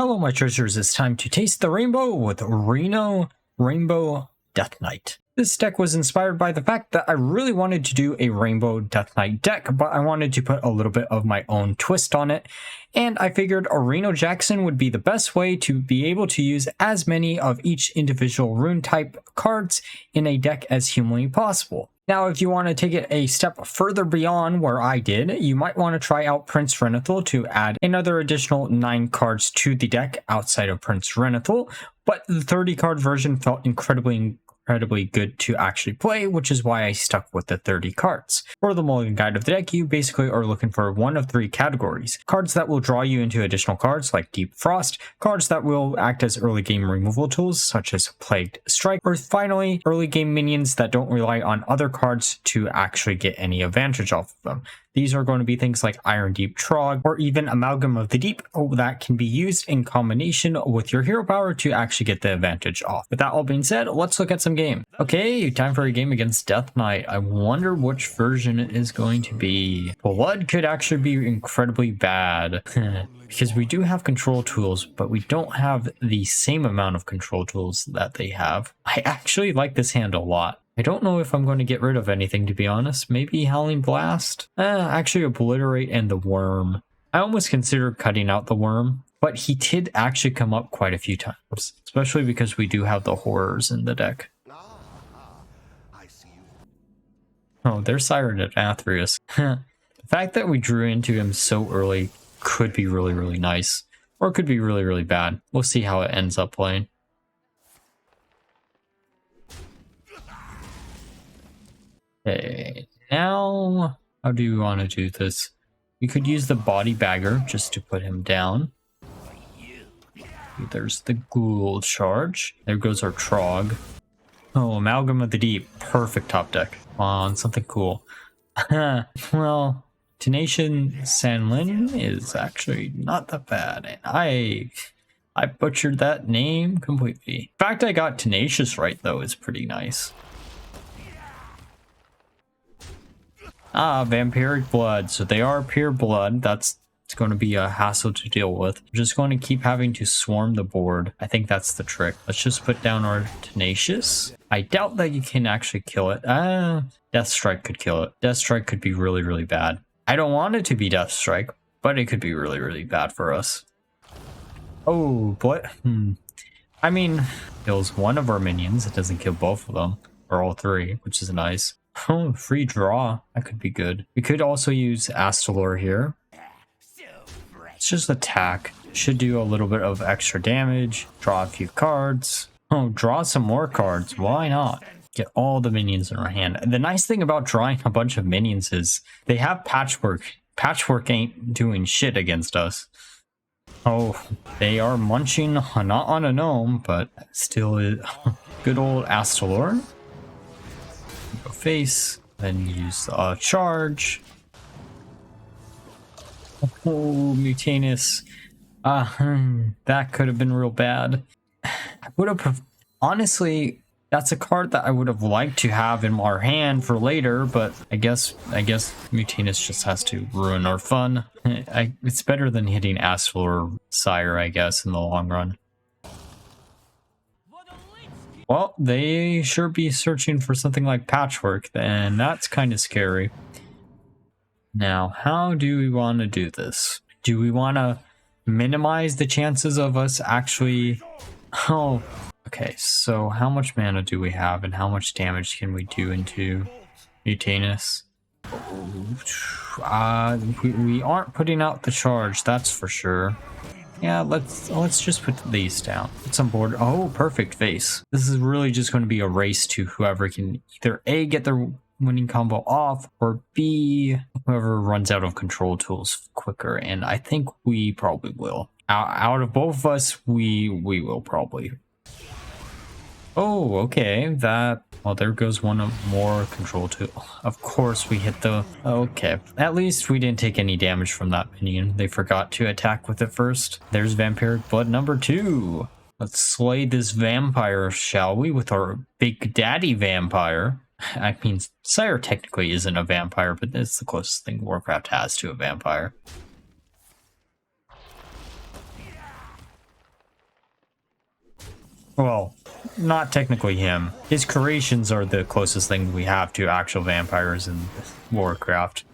Hello my treasures, it's time to taste the rainbow with Reno Rainbow Death Knight. This deck was inspired by the fact that I really wanted to do a Rainbow Death Knight deck, but I wanted to put a little bit of my own twist on it, and I figured a Reno Jackson would be the best way to be able to use as many of each individual rune type cards in a deck as humanly possible. Now, if you want to take it a step further beyond where I did, you might want to try out Prince Renathal to add another additional 9 cards to the deck outside of Prince Renathal, but the 30 card version felt incredibly good to actually play, which is why I stuck with the 30 cards. For the Mulligan guide of the deck, you basically are looking for one of 3 categories. Cards that will draw you into additional cards like Deep Frost, cards that will act as early game removal tools such as Plagued Strike, or finally, early game minions that don't rely on other cards to actually get any advantage off of them. These are going to be things like Iron Deep Trog or even Amalgam of the Deep that can be used in combination with your hero power to actually get the advantage off. With that all being said, let's look at some game. Okay, time for a game against Death Knight. I wonder which version it is going to be. Blood could actually be incredibly bad because we do have control tools, but we don't have the same amount of control tools that they have. I actually like this hand a lot. I don't know if I'm going to get rid of anything, to be honest. Maybe Howling Blast? Actually Obliterate and the Worm. I almost considered cutting out the Worm, but he did actually come up quite a few times, especially because we do have the Horrors in the deck. Oh, there's Siren at Nathria. The fact that we drew into him so early could be really, really nice, or it could be really, really bad. We'll see how it ends up playing. Okay, now how do you want to do this? We could use the Body Bagger just to put him down. There's the Ghoul charge. There goes our Trog. Oh, Amalgam of the Deep. Perfect top deck. On something cool. Well, Tenacious Sanlin is actually not that bad. And I butchered that name completely. The fact I got Tenacious right, though, is pretty nice. Ah, Vampiric Blood. So they are pure blood. It's going to be a hassle to deal with. We're just going to keep having to swarm the board. I think that's the trick. Let's just put down our Tenacious. I doubt that you can actually kill it. Death Strike could kill it. Death Strike could be really, really bad. I don't want it to be Death Strike, but it could be really, really bad for us. Oh, what? I mean, kills one of our minions. It doesn't kill both of them, or all 3, which is nice. Oh, free draw. That could be good. We could also use Astalor here. Let's just attack. Should do a little bit of extra damage. Draw a few cards. Oh, draw some more cards. Why not? Get all the minions in our hand. The nice thing about drawing a bunch of minions is they have Patchwerk. Patchwerk ain't doing shit against us. Oh, they are munching not on a gnome, but still is good old Astalor. Go face, then use charge. Oh, Mutanus. That could have been real bad. I would have honestly, that's a card that I would have liked to have in our hand for later, but I guess Mutanus just has to ruin our fun. It's better than hitting Astal or Sire, I guess, in the long run. Well, they sure be searching for something like Patchwerk, and that's kind of scary. Now, how do we want to do this? Do we want to minimize the chances of us actually... Oh, okay, so how much mana do we have, and how much damage can we do into Mutanus? We aren't putting out the charge, that's for sure. Yeah, let's just put these down. Put some board. Oh, perfect face. This is really just going to be a race to whoever can either A, get their winning combo off, or B, whoever runs out of control tools quicker. And I think we probably will. Out of both of us, we will probably. Oh, okay. Well, there goes one more control tool. Of course, we hit the... Okay. At least we didn't take any damage from that minion. They forgot to attack with it first. There's Vampiric Blood number 2. Let's slay this vampire, shall we? With our Big Daddy Vampire. I mean, Sire technically isn't a vampire, but it's the closest thing Warcraft has to a vampire. Well, not technically him. His creations are the closest thing we have to actual vampires in Warcraft.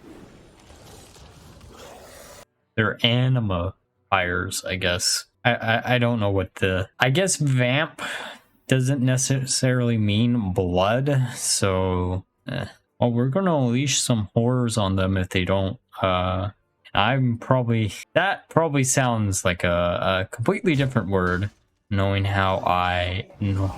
They're anima fires, I guess. I don't know what the... I guess vamp doesn't necessarily mean blood, so... Well, we're going to unleash some horrors on them if they don't. I'm probably... That probably sounds like a completely different word, knowing how I normally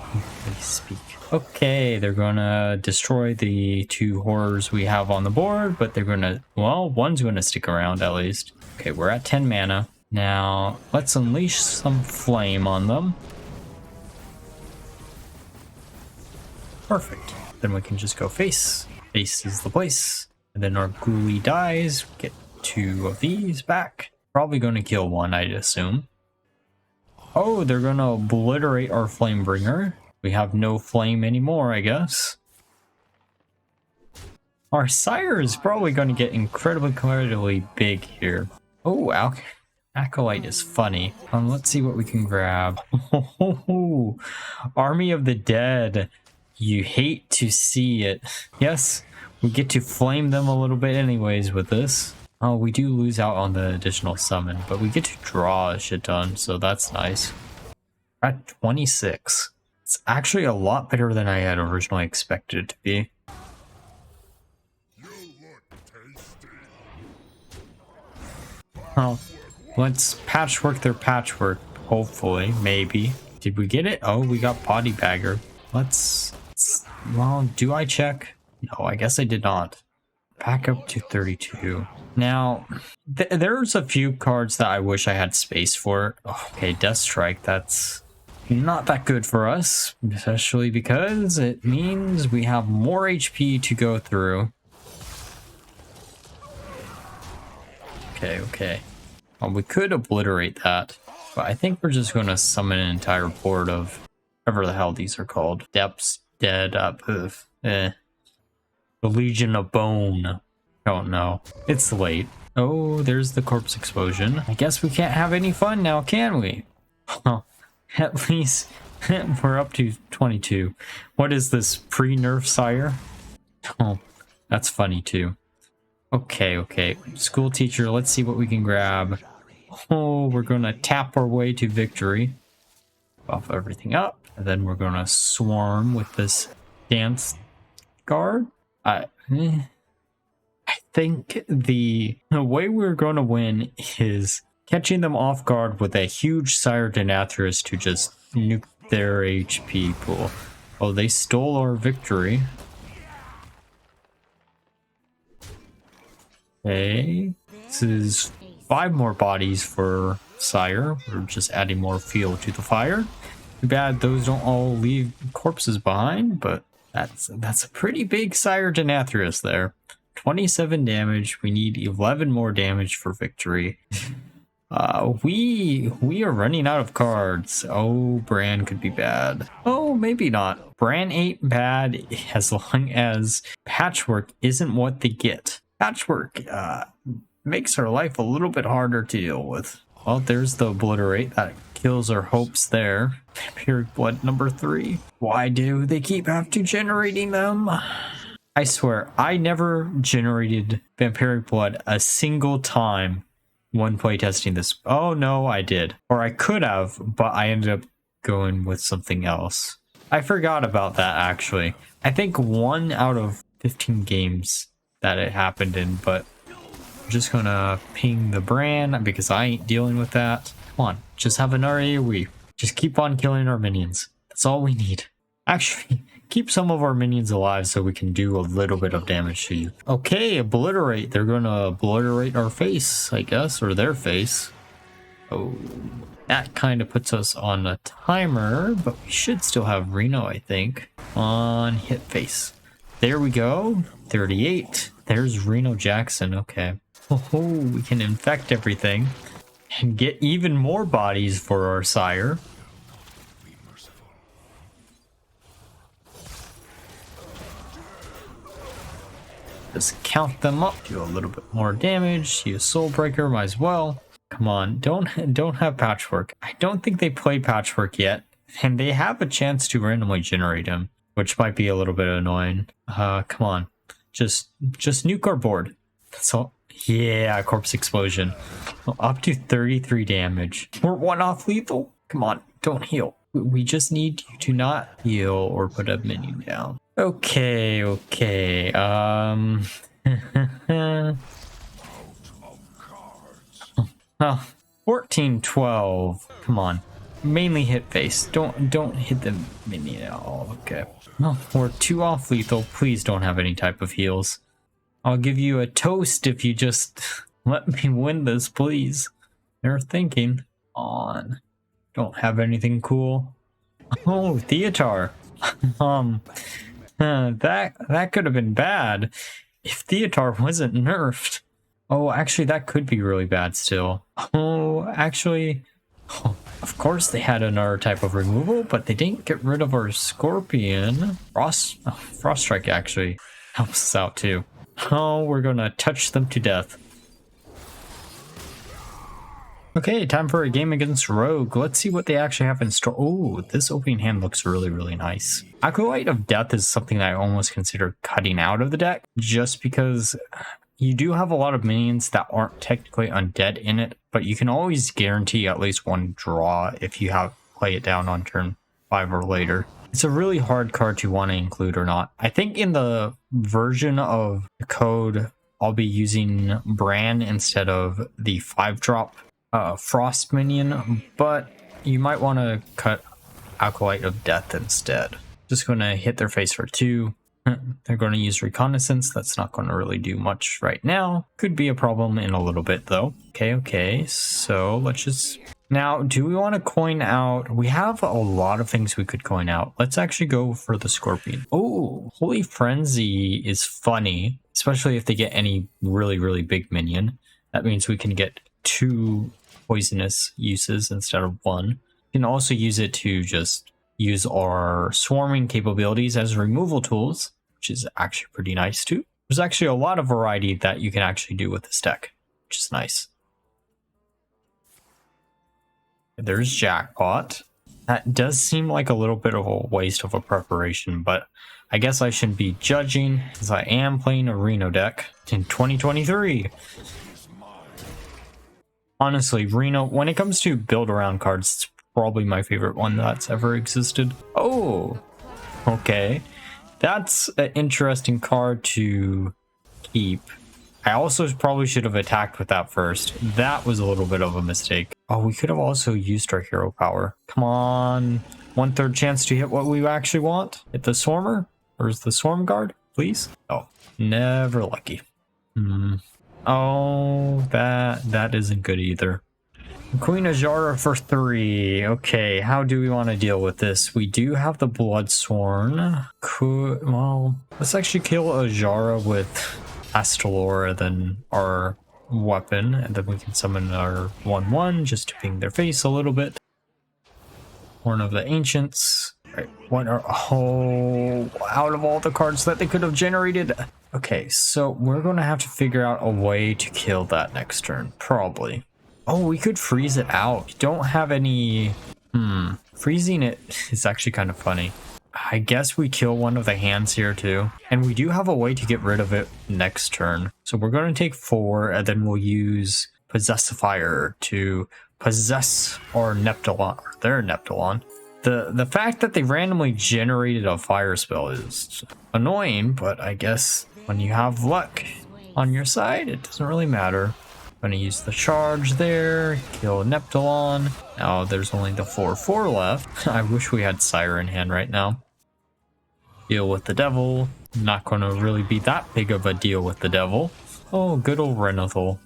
speak. Okay, they're going to destroy the 2 horrors we have on the board, but they're going to... Well, one's going to stick around at least. Okay, we're at 10 mana. Now, let's unleash some flame on them. Perfect. Then we can just go face. Face is the place. And then our ghoulie dies. Get 2 of these back. Probably going to kill one, I'd assume. Oh, they're going to obliterate our Flamebringer. We have no flame anymore, I guess. Our Sire is probably going to get incredibly big here. Oh, Acolyte is funny. Let's see what we can grab. Army of the Dead. You hate to see it. Yes, we get to flame them a little bit anyways with this. Oh, we do lose out on the additional summon, but we get to draw a shit ton, so that's nice. We're at 26. It's actually a lot better than I had originally expected it to be. Oh, let's patchwork their patchwork, hopefully, maybe. Did we get it? Oh, we got Body Bagger. Well, do I check? No, I guess I did not. Back up to 32. Now, there's a few cards that I wish I had space for. Okay, Death Strike, that's not that good for us, especially because it means we have more HP to go through. Okay. Well, we could obliterate that, but I think we're just going to summon an entire board of whatever the hell these are called. Depths, Dead, The Legion of Bone. Don't know. It's late. Oh, there's the corpse explosion. I guess we can't have any fun now, can we? At least we're up to 22. What is this, pre-nerf Sire? Oh, that's funny too. Okay. School teacher, let's see what we can grab. Oh, we're going to tap our way to victory. Buff everything up. And then we're going to swarm with this dance guard. I think the way we're going to win is catching them off guard with a huge Sire to Nathria to just nuke their HP pool. Oh, they stole our victory. Okay, this is 5 more bodies for Sire. We're just adding more fuel to the fire. Too bad those don't all leave corpses behind, but that's a pretty big Sire to Nathria there. 27 damage. We need 11 more damage for victory. We are running out of cards. Oh, Bran could be bad. Oh, maybe not. Bran ain't bad as long as Patchwerk isn't what they get. Patchwerk makes our life a little bit harder to deal with. Well, there's the obliterate. That kills our hopes there. Vampiric Blood number 3. Why do they keep after generating them? I swear, I never generated Vampiric Blood a single time when playtesting this. Oh no, I did. Or I could have, but I ended up going with something else. I forgot about that actually. I think 1 out of 15 games that it happened in, but I'm just gonna ping the Bran because I ain't dealing with that. Come on, just have another AoE. Just keep on killing our minions. That's all we need. Actually, keep some of our minions alive so we can do a little bit of damage to you. Okay, obliterate. They're gonna obliterate our face, I guess, or their face. Oh, that kind of puts us on a timer, but we should still have Reno, I think, on hit face. There we go. 38. There's Reno Jackson. Okay. Oh, we can infect everything and get even more bodies for our Sire. Just count them up, do a little bit more damage. Use Soulbreaker, might as well. Come on, don't have Patchwerk. I don't think they played Patchwerk yet. And they have a chance to randomly generate him, which might be a little bit annoying. Come on. Just nuke our board. That's all. Yeah, corpse explosion. Up to 33 damage. We're one off lethal. Come on, don't heal. We just need you to not heal or put a minion down. Okay. 14-12. Come on. Mainly hit face. Don't hit the minion at all. Okay. No, we're 2 off lethal. Please don't have any type of heals. I'll give you a toast if you just let me win this, please. They're thinking on. Don't have anything cool. Oh, Theotar. That could have been bad if Theotar wasn't nerfed. Oh, actually, that could be really bad still. Oh, actually, of course they had another type of removal, but they didn't get rid of our Scorpion. Frost Strike actually helps us out too. Oh, we're gonna touch them to death. Okay, time for a game against Rogue. Let's see what they actually have in store. Oh, this opening hand looks really nice. Acolyte of Death is something that I almost consider cutting out of the deck, just because you do have a lot of minions that aren't technically undead in it, but you can always guarantee at least one draw if you play it down on turn 5 or later. It's a really hard card to want to include or not. I think in the version of the code, I'll be using Bran instead of the 5-drop Frost minion, but you might want to cut Acolyte of Death instead. Just going to hit their face for 2. They're going to use Reconnaissance. That's not going to really do much right now. Could be a problem in a little bit though. Okay, so let's just... Now, do we want to coin out? We have a lot of things we could coin out. Let's actually go for the Scorpion. Oh, Holy Frenzy is funny, especially if they get any really big minion. That means we can get 2 poisonous uses instead of 1. You can also use it to just use our swarming capabilities as removal tools, which is actually pretty nice too. There's actually a lot of variety that you can actually do with this deck, which is nice. There's Jackpot. That does seem like a little bit of a waste of a preparation, but I guess I shouldn't be judging, as I am playing a Reno deck in 2023. Honestly, Reno, when it comes to build around cards, it's probably my favorite one that's ever existed. Oh, okay. That's an interesting card to keep. I also probably should have attacked with that first. That was a little bit of a mistake. Oh, we could have also used our hero power. Come on. 1/3 chance to hit what we actually want. Hit the Swarmer. Or is the Swarm Guard, please? Oh, never lucky. Oh, that isn't good either. Queen Ajara for 3. Okay, how do we want to deal with this? We do have the Bloodsworn. Well, let's actually kill Ajara with Astalor, then our weapon, and then we can summon our 1/1 just to ping their face a little bit. Horn of the Ancients. Right, what are... Oh, out of all the cards that they could have generated. Okay, so we're going to have to figure out a way to kill that next turn, probably. Oh, we could freeze it out. Don't have any... Freezing it is actually kind of funny. I guess we kill one of the hands here too. And we do have a way to get rid of it next turn. So we're going to take 4, and then we'll use Possessifier to possess our Neptulon, or their Neptulon. The fact that they randomly generated a fire spell is annoying, but I guess when you have luck on your side, it doesn't really matter. I'm going to use the charge there, kill Neptulon. Now there's only the 4/4 left. I wish we had Sire in hand right now. Deal with the devil. Not going to really be that big of a deal with the devil. Oh, good old Renathal.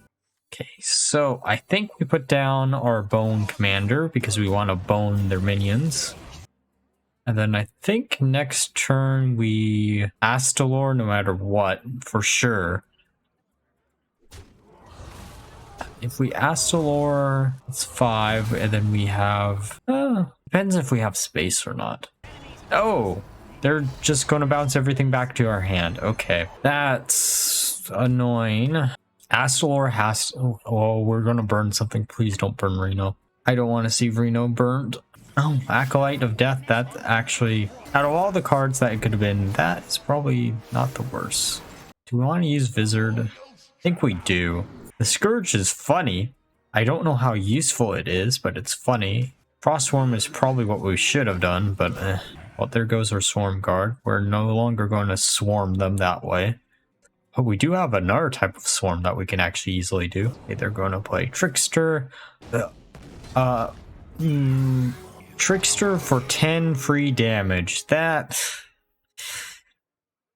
Okay, so I think we put down our Bone Commander because we want to bone their minions. And then I think next turn we Astalor no matter what, for sure. If we Astalor, it's 5, and then we have... depends if we have space or not. Oh! They're just going to bounce everything back to our hand. Okay. That's annoying. Astalor has... Oh, we're going to burn something. Please don't burn Reno. I don't want to see Reno burned. Oh, Acolyte of Death. That's actually, out of all the cards that it could have been, that is probably not the worst. Do we want to use Vizard? I think we do. The Scourge is funny. I don't know how useful it is, but it's funny. Frostworm is probably what we should have done, but well, there goes our Swarm Guard. We're no longer going to swarm them that way. But we do have another type of swarm that we can actually easily do. Okay, they're going to play Trickster. Trickster for 10 free damage. That...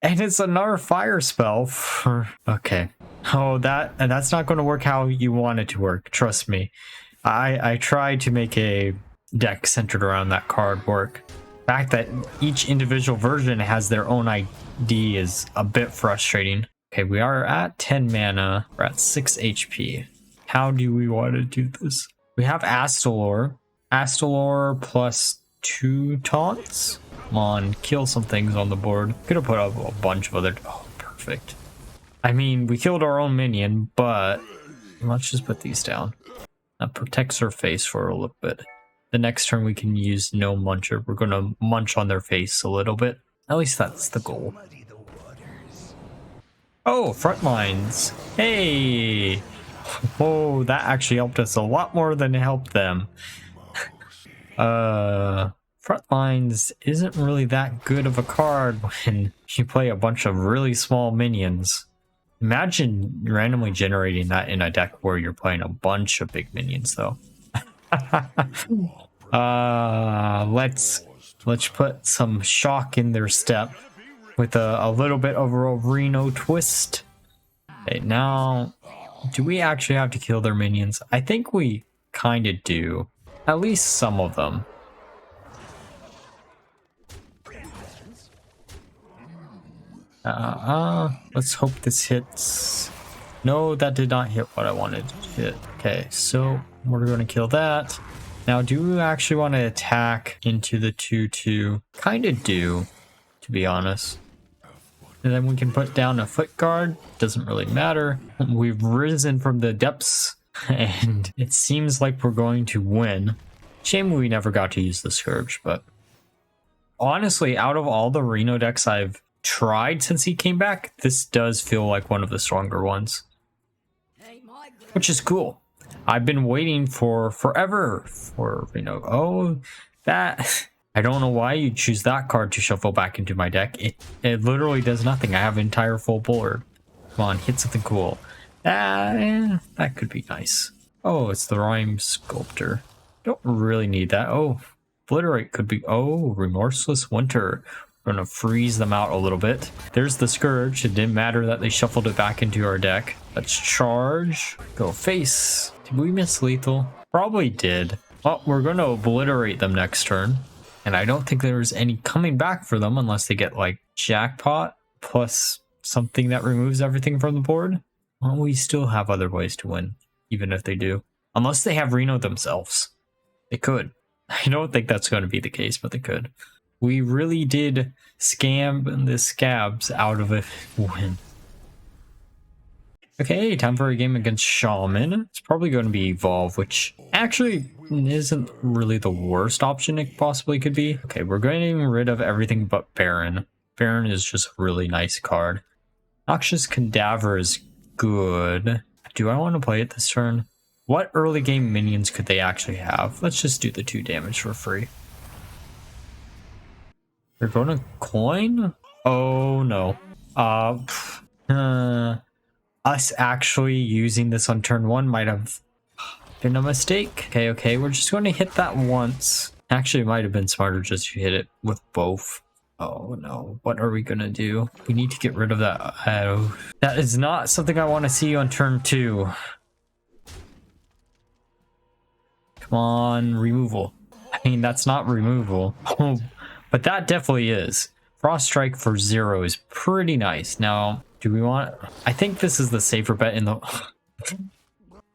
And it's another fire spell for... Okay. Oh, that's not going to work how you want it to work. Trust me. I tried to make a deck centered around that card work. The fact that each individual version has their own ID is a bit frustrating. Okay, we are at 10 mana. We're at 6 HP. How do we want to do this? We have Astalor. Astalor plus 2 taunts. Come on, kill some things on the board. Could have put up a bunch of other... Oh, perfect. I mean, we killed our own minion, but let's just put these down. That protects our face for a little bit. The next turn we can use no muncher. We're going to munch on their face a little bit. At least that's the goal. Oh, front lines. Hey! Oh, that actually helped us a lot more than it helped them. Front lines isn't really that good of a card when you play a bunch of really small minions. Imagine randomly generating that in a deck where you're playing a bunch of big minions, though. Let's put some shock in their step with a little bit of a Reno twist. Okay, now, do we actually have to kill their minions? I think we kind of do. At least some of them. Let's hope this hits. No, that did not hit what I wanted to hit. Okay, so we're going to kill that. Now, do we actually want to attack into the 2/2? Kind of do, to be honest. And then we can put down a foot guard. Doesn't really matter. We've risen from the depths, and it seems like we're going to win. Shame we never got to use the Scourge, but honestly, out of all the Reno decks I've tried since he came back, this does feel like one of the stronger ones, which is cool. I've been waiting for forever for Reno. Oh, that... I don't know why you choose that card to shuffle back into my deck. It literally does nothing. I have an entire full board. Come on, hit something cool. That could be nice. Oh, it's the Rhyme Sculptor. Don't really need that. Oh, Obliterate could be... Oh, Remorseless Winter. We're going to freeze them out a little bit. There's the Scourge. It didn't matter that they shuffled it back into our deck. Let's charge. Go face. Did we miss lethal? Probably did. Oh, we're going to obliterate them next turn. And I don't think there's any coming back for them unless they get like Jackpot plus something that removes everything from the board. Well, we still have other ways to win, even if they do. Unless they have Reno themselves. They could. I don't think that's going to be the case, but they could. We really did scam the scabs out of a win. Okay, time for a game against Shaman. It's probably going to be Evolve, which actually isn't really the worst option it possibly could be. Okay, we're getting rid of everything but Baron. Baron is just a really nice card. Noxious Cadaver is good. Do I want to play it this turn? What early game minions could they actually have? Let's just do the 2 damage for free. They're going to coin? Oh no. Us actually using this on turn 1 might have been a mistake. Okay, we're just going to hit that once. Actually, it might have been smarter just to hit it with both. Oh no, what are we going to do? We need to get rid of that. That is not something I want to see on turn 2. Come on, removal. I mean, that's not removal. But that definitely is. Frost Strike for 0 is pretty nice. Now, do we want... I think this is the safer bet in the...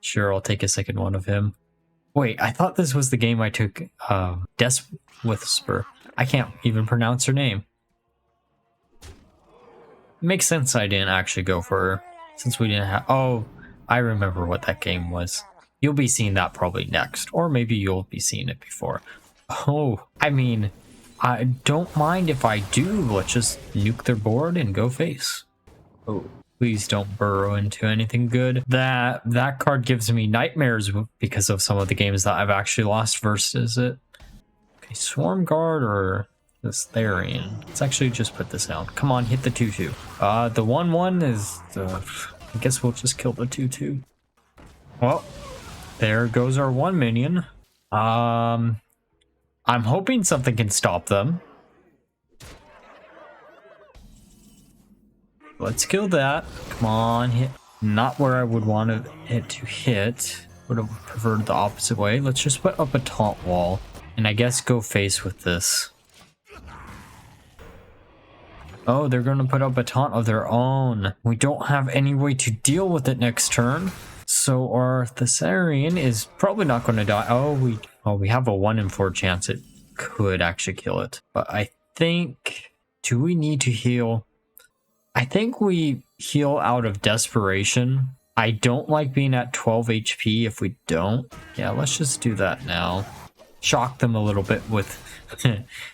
Sure, I'll take a second one of him. Wait, I thought this was the game I took Death Whisper. I can't even pronounce her name. Makes sense I didn't actually go for her, since we didn't have... Oh, I remember what that game was. You'll be seeing that probably next, or maybe you'll be seeing it before. Oh, I mean, I don't mind if I do. Let's just nuke their board and go face. Oh, please don't burrow into anything good. That card gives me nightmares because of some of the games that I've actually lost versus it. Okay, Swarm Guard or this Therian. Let's actually just put this down. Come on, hit the 2/2. The 1/1 is I guess we'll just kill the 2/2. Well, there goes our 1 minion. I'm hoping something can stop them. Let's kill that. Come on, hit. Not where I would want it to hit. Would have preferred the opposite way. Let's just put up a taunt wall. And I guess go face with this. Oh, they're going to put up a taunt of their own. We don't have any way to deal with it next turn. So our Thessarian is probably not going to die. Oh, we have a 1 in 4 chance it could actually kill it. But I think... Do we need to heal? I think we heal out of desperation. I don't like being at 12 HP if we don't. Yeah, let's just do that now. Shock them a little bit with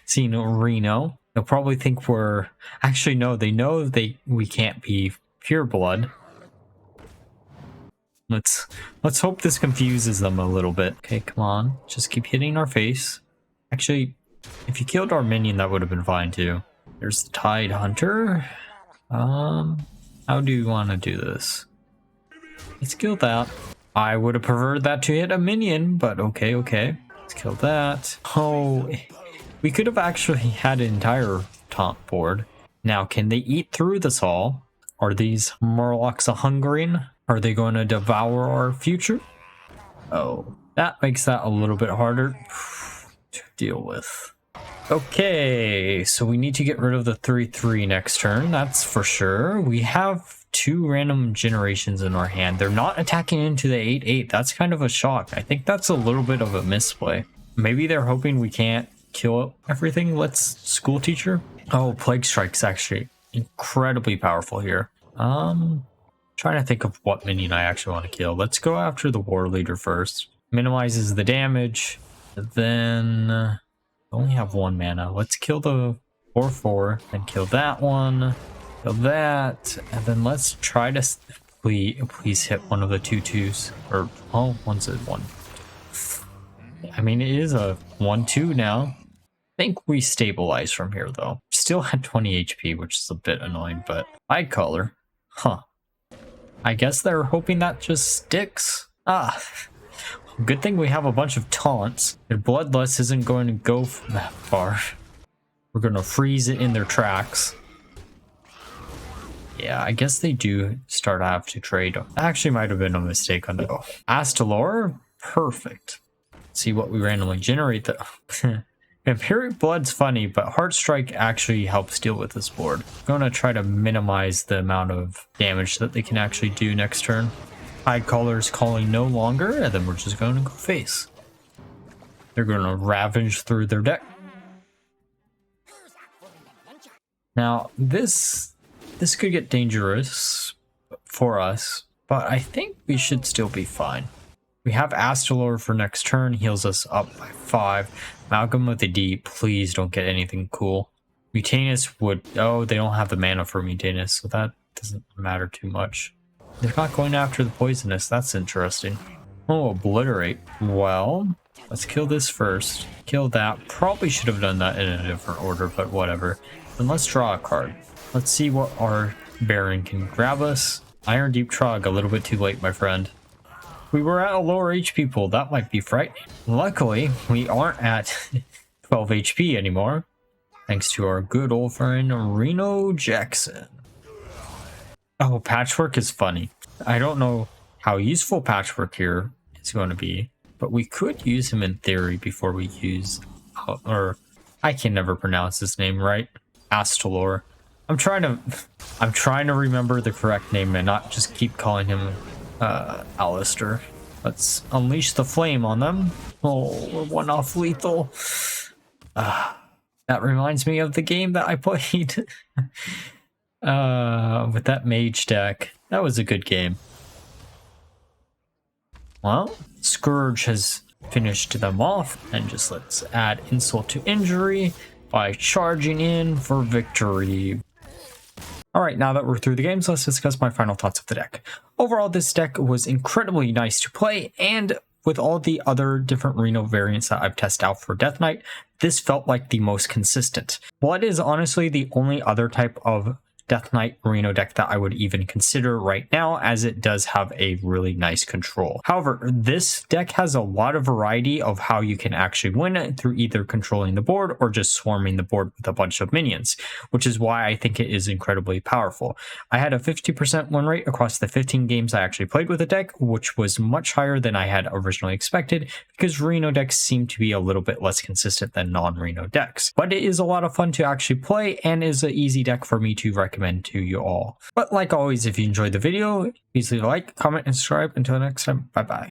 seeing Reno. They'll probably think we're... Actually, no, they know we can't be pure blood. Let's hope this confuses them a little bit. Okay, come on. Just keep hitting our face. Actually, if you killed our minion, that would have been fine too. There's the Tide Hunter. How do you want to do this? Let's kill that. I would have preferred that to hit a minion, but okay. Let's kill that. Oh, we could have actually had an entire taunt board. Now, can they eat through this all? Are these Murlocs hungering? Are they going to devour our future? Oh, that makes that a little bit harder to deal with. Okay, so we need to get rid of the 3/3 next turn, that's for sure. We have 2 random generations in our hand. They're not attacking into the 8/8. That's kind of a shock. I think that's a little bit of a misplay. Maybe they're hoping we can't kill everything. Let's School Teacher. Oh, Plague Strike's actually incredibly powerful here. Trying to think of what minion I actually want to kill. Let's go after the War Leader first. Minimizes the damage. Then only have 1 mana. Let's kill the 4/4 and kill that one. Kill that, and then let's try to please hit one of the 2/2s. Or oh, one's a 1. I mean, it is a 1/2 now. I think we stabilize from here though. Still had 20 HP, which is a bit annoying, but eye color. Huh. I guess they're hoping that just sticks. Good thing we have a bunch of taunts. Their Bloodlust isn't going to go that far. We're going to freeze it in their tracks. Yeah, I guess they do start to have to trade. Actually might have been a mistake on the Astalor. Perfect. Let's see what we randomly generate though. Vampiric Blood's funny, but Heartstrike actually helps deal with this board. I'm going to try to minimize the amount of damage that they can actually do next turn. High Caller's calling no longer, and then we're just going to go face. They're going to ravage through their deck. Now, this could get dangerous for us, but I think we should still be fine. We have Astalor for next turn, heals us up by 5. Malcolm with the D, please don't get anything cool. Mutanus would... Oh, they don't have the mana for Mutanus, so that doesn't matter too much. They're not going after the poisonous. That's interesting. Oh, Obliterate. Well, let's kill this first. Kill that. Probably should have done that in a different order, but whatever. Then let's draw a card. Let's see what our Baron can grab us. Iron Deep Trog, a little bit too late, my friend. We were at a lower HP pool. That might be frightening. Luckily, we aren't at 12 HP anymore. Thanks to our good old friend Reno Jackson. Oh, Patchwerk is funny. I don't know how useful Patchwerk here is going to be, but we could use him in theory before we use, or I can never pronounce his name right. Astalor. I'm trying to remember the correct name and not just keep calling him Alistair. Let's unleash the flame on them. Oh, we're 1 off lethal. That reminds me of the game that I played with that mage deck. That was a good game. Well, Scourge has finished them off. And just let's add insult to injury by charging in for victory. Alright, now that we're through the games, let's discuss my final thoughts of the deck. Overall, this deck was incredibly nice to play, and with all the other different Reno variants that I've tested out for Death Knight, this felt like the most consistent. Blood is honestly the only other type of Death Knight Reno deck that I would even consider right now, as it does have a really nice control. However, this deck has a lot of variety of how you can actually win it through either controlling the board or just swarming the board with a bunch of minions, which is why I think it is incredibly powerful. I had a 50% win rate across the 15 games I actually played with the deck, which was much higher than I had originally expected because Reno decks seem to be a little bit less consistent than non-Reno decks. But it is a lot of fun to actually play and is an easy deck for me to recommend to you all. But like always, if you enjoyed the video, please leave a like, comment, and subscribe. Until next time, bye bye.